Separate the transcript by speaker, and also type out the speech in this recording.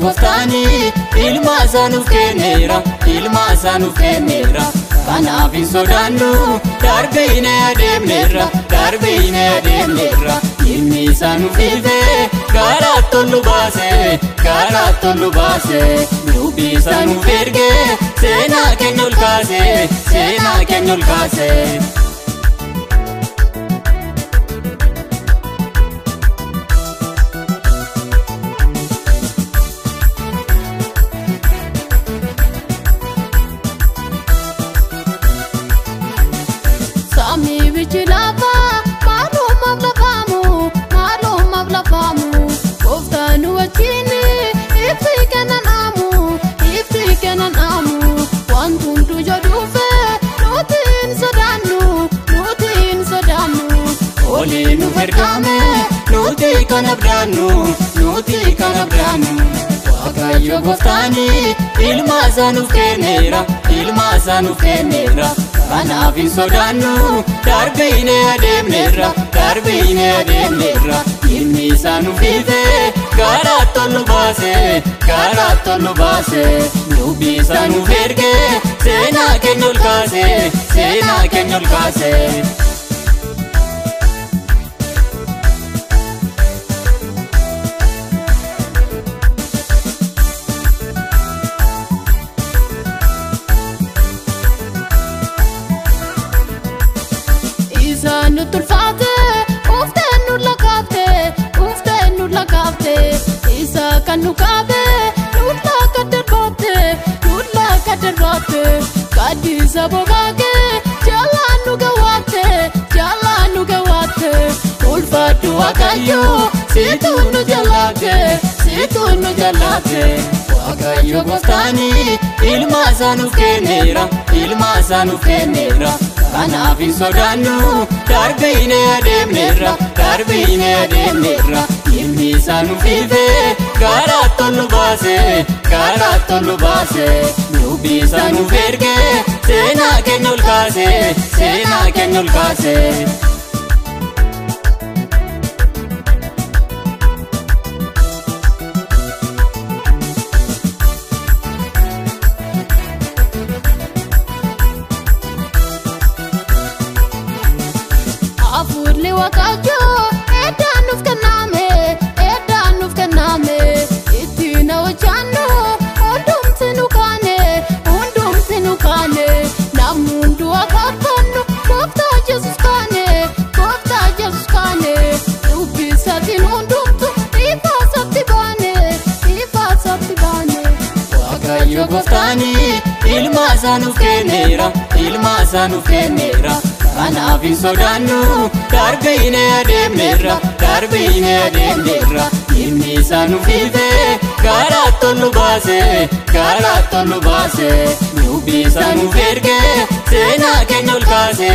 Speaker 1: goftani ilma isanuuf kenneera ilma isanuuf kenneera kanaaf hin sodaannu darbine adeemneerra ilmi isanuuf ifee garaatti tollu baase dubbii isanuuf ergee seenaa keenya ol kaase
Speaker 2: Sami bichilava malum lafamu goftanu wajini ifti kenan amu wantundu jadufe nutin sodanu
Speaker 1: oli nu ergame nuti kan abdannu Waaqayyo goftani ilma isanuuf kenneera kanaaf hin sodaannu darbine adeemneerra ilmi isanuuf ifee garaatti tollu baase dubbii isanuuf ergee seenaa keenya ol kaase
Speaker 2: Isanu tulfate uftenu lagafte isa kanu kabe nulla kaderbote kadisa bogage jalanu gawate ulfatu Waaqayyo situnu jalate
Speaker 1: Waaqayyo goftani ilma isanuuf kenneera kanaaf hin sodaannu darbine adeemneerra ilmi isanuuf ifee garaatti tollu baase dubbii isanuuf ergee seenaa keenya ol kaase
Speaker 2: Afurli Waaqayyo edaanuf kenname ittina hojjannu hundumtinu kaane namundu akafannu gooftaa Yesuus kaane dubbisatiin hundumtu ifaasatti baane
Speaker 1: Waaqayyo goftani ilma isanuuf kenneera kanaaf hin sodaannu darbine adeemneerra ilmi isanuuf ifee garaatti tollu baase dubbii isanuuf ergee seenaa keenya ol kaase